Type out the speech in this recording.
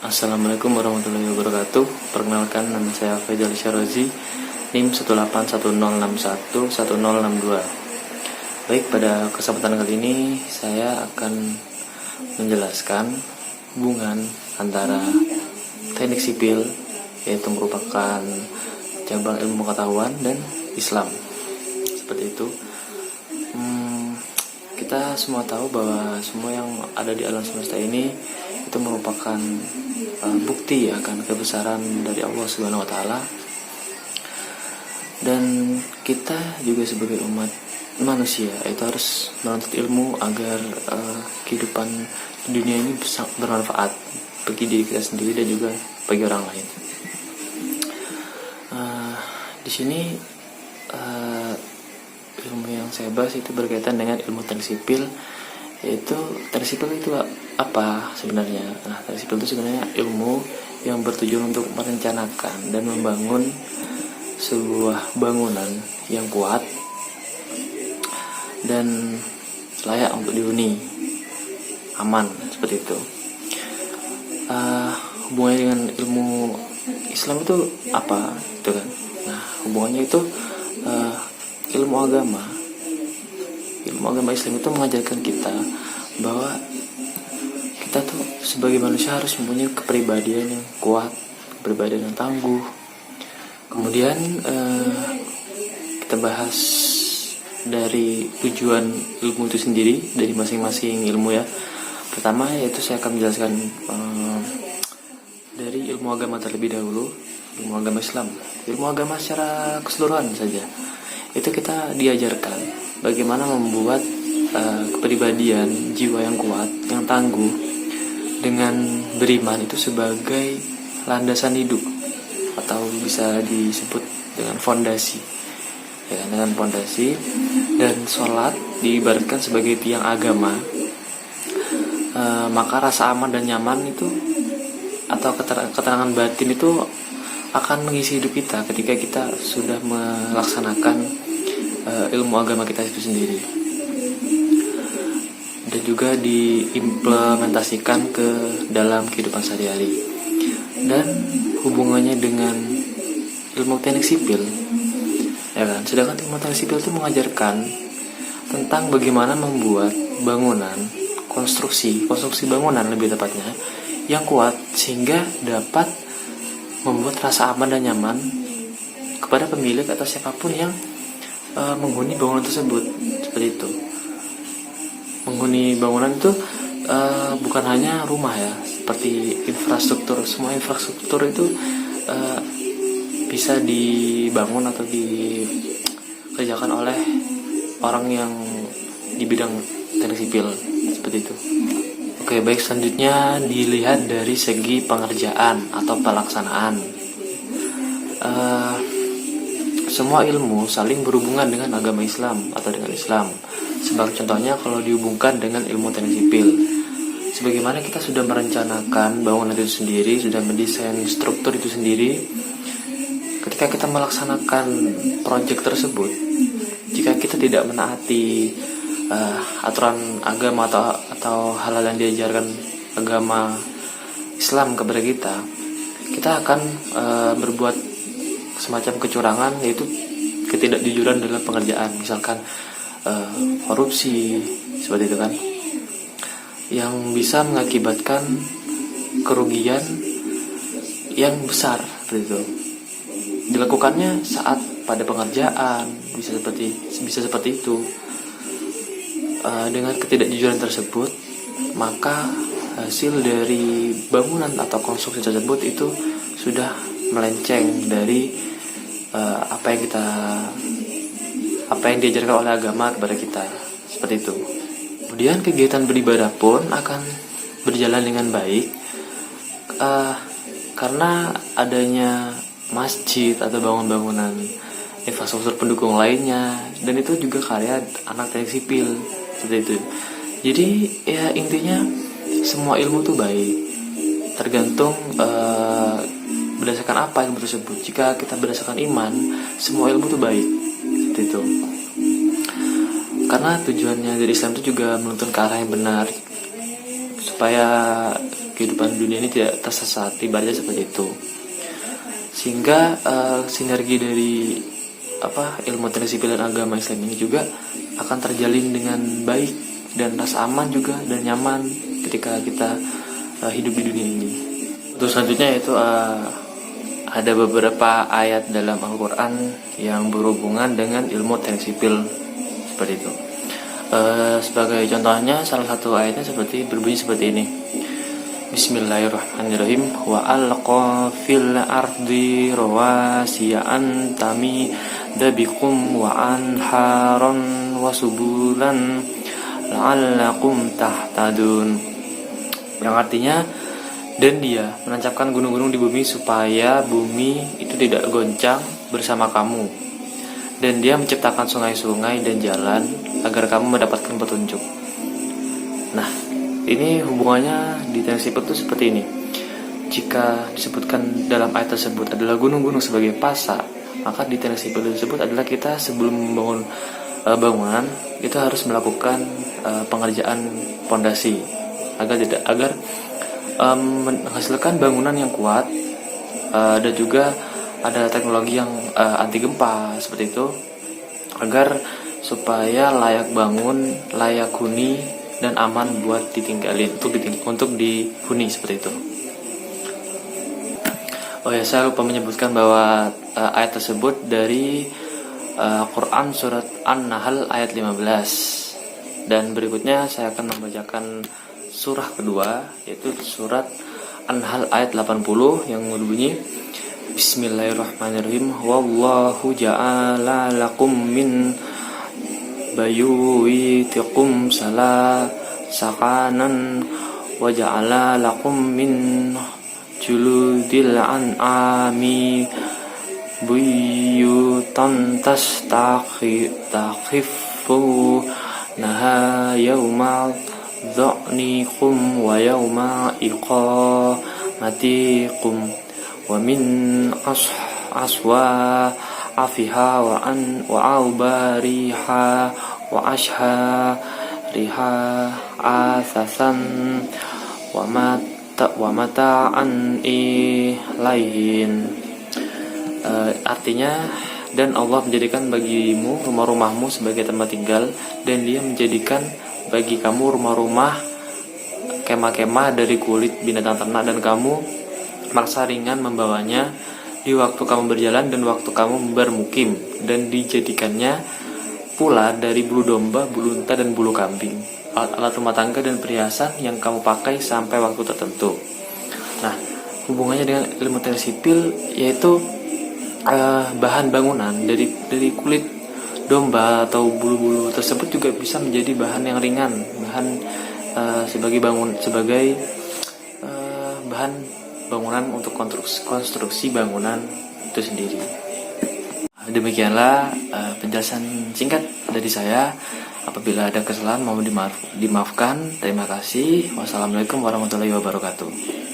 Assalamualaikum warahmatullahi wabarakatuh. Perkenalkan, nama saya Faizal Syarazi, NIM 18160611062. Baik, pada kesempatan kali ini saya akan menjelaskan hubungan antara teknik sipil, yaitu merupakan cabang ilmu pengetahuan, dan Islam. Seperti itu. Kita semua tahu bahwa semua yang ada di alam semesta ini itu merupakan bukti akan kebesaran dari Allah Subhanahu wa taala. Dan kita juga sebagai umat manusia itu harus menuntut ilmu agar kehidupan dunia ini bisa bermanfaat bagi diri kita sendiri dan juga bagi orang lain. Di sini ilmu yang saya bahas itu berkaitan dengan ilmu teknik sipil, yaitu teknik sipil itu apa sebenarnya? Nah, teknik sipil itu sebenarnya ilmu yang bertujuan untuk merencanakan dan membangun sebuah bangunan yang kuat dan layak untuk dihuni, aman, seperti itu. Hubungannya dengan ilmu Islam itu apa? Itu kan. Nah, hubungannya itu ilmu agama Islam itu mengajarkan kita bahwa kita tuh sebagai manusia harus mempunyai kepribadian yang kuat, kepribadian yang tangguh. Kemudian kita bahas dari tujuan ilmu itu sendiri dari masing-masing ilmu ya. Pertama yaitu saya akan menjelaskan dari ilmu agama terlebih dahulu, ilmu agama Islam. Ilmu agama secara keseluruhan saja. Itu kita diajarkan bagaimana membuat kepribadian jiwa yang kuat, yang tangguh, dengan beriman itu sebagai landasan hidup, atau bisa disebut dengan fondasi, ya, dengan fondasi. Dan sholat diibaratkan sebagai tiang agama. Maka rasa aman dan nyaman itu atau keterangan batin itu akan mengisi hidup kita ketika kita sudah melaksanakan ilmu agama kita itu sendiri, dan juga diimplementasikan ke dalam kehidupan sehari-hari. Dan hubungannya dengan ilmu teknik sipil, ya kan? Sedangkan ilmu teknik sipil itu mengajarkan tentang bagaimana membuat bangunan, konstruksi bangunan lebih tepatnya, yang kuat sehingga dapat membuat rasa aman dan nyaman kepada pemilik atau siapapun yang menghuni bangunan tersebut. Seperti itu. Menghuni bangunan itu bukan hanya rumah ya, seperti infrastruktur. Semua infrastruktur itu bisa dibangun atau dikerjakan oleh orang yang di bidang teknik sipil, seperti itu. Oke, baik, selanjutnya dilihat dari segi pengerjaan atau pelaksanaan. Semua ilmu saling berhubungan dengan agama Islam atau dengan Islam. Sebagai contohnya kalau dihubungkan dengan ilmu teknik sipil, sebagaimana kita sudah merencanakan bangunan itu sendiri, sudah mendesain struktur itu sendiri, ketika kita melaksanakan proyek tersebut, jika kita tidak menaati aturan agama atau hal-hal yang diajarkan agama Islam kepada kita akan berbuat semacam kecurangan, yaitu ketidakjujuran dalam pengerjaan, misalkan korupsi, seperti itu kan, yang bisa mengakibatkan kerugian yang besar. Seperti itu dilakukannya saat pada pengerjaan, bisa seperti itu. Dengan ketidakjujuran tersebut, maka hasil dari bangunan atau konstruksi tersebut itu sudah melenceng dari apa yang diajarkan oleh agama kepada kita, seperti itu. Kemudian kegiatan beribadah pun akan berjalan dengan baik karena adanya masjid atau bangunan infrastruktur pendukung lainnya, dan itu juga karya anak teknik sipil, seperti itu. Jadi ya intinya semua ilmu itu baik, tergantung berdasarkan apa ilmu tersebut. Jika kita berdasarkan iman, semua ilmu itu baik, seperti itu. Karena tujuannya dari Islam itu juga menuntun ke arah yang benar, supaya kehidupan dunia ini tidak tersesat, ibaratnya seperti itu. Sehingga sinergi dari ilmu teknik sipil dan agama Islam ini juga akan terjalin dengan baik dan rasa aman juga dan nyaman ketika kita hidup di dunia ini. Terus selanjutnya yaitu ada beberapa ayat dalam Al-Quran yang berhubungan dengan ilmu teknik sipil seperti itu. Sebagai contohnya, salah satu ayatnya berbunyi seperti ini. Bismillahirrahmanirrahim. Wa alqa fil ardi rawasiya an tamida bikum wa anharan wa subulan la'allakum tahtadun. Yang artinya, dan dia menancapkan gunung-gunung di bumi supaya bumi itu tidak goncang bersama kamu. Dan dia menciptakan sungai-sungai dan jalan agar kamu mendapatkan petunjuk. Nah, ini hubungannya di teknik sipil itu seperti ini. Jika disebutkan dalam ayat tersebut adalah gunung-gunung sebagai pasak, maka di teknik sipil tersebut adalah kita sebelum membangun bangunan itu harus melakukan pengerjaan pondasi agar menghasilkan bangunan yang kuat, dan juga ada teknologi yang anti gempa seperti itu, agar supaya layak bangun, layak huni, dan aman buat ditinggalin untuk dihuni seperti itu. Oh ya, saya lupa menyebutkan bahwa ayat tersebut dari Quran surat An-Nahl ayat 15. Dan berikutnya saya akan membacakan surah kedua, yaitu surat An-Nahl ayat 80 yang berbunyi Bismillahirrahmanirrahim. Wallahu ja'ala lakum min bayutikum sakanan wa ja'ala lakum min juludil an'ami buyutan tastakhiffu naha yawma dha'nikum wa yawma iqamatikum wa min aswa afiha wa aubariha wa ashariha asasan wa mata'an ilaihin. Artinya, dan Allah menjadikan bagimu rumah-rumahmu sebagai tempat tinggal, dan dia menjadikan bagi kamu rumah-rumah kemah-kemah dari kulit binatang ternak, dan kamu maksa ringan membawanya di waktu kamu berjalan dan waktu kamu bermukim, dan dijadikannya pula dari bulu domba, bulu unta, dan bulu kambing, alat-alat rumah tangga dan perhiasan yang kamu pakai sampai waktu tertentu. Nah, hubungannya dengan ilmu teknik sipil yaitu bahan bangunan dari kulit domba atau bulu-bulu tersebut juga bisa menjadi bahan yang ringan, sebagai bahan bangunan untuk konstruksi bangunan itu sendiri. Demikianlah penjelasan singkat dari saya. Apabila ada kesalahan mohon dimaafkan. Terima kasih. Wassalamualaikum warahmatullahi wabarakatuh.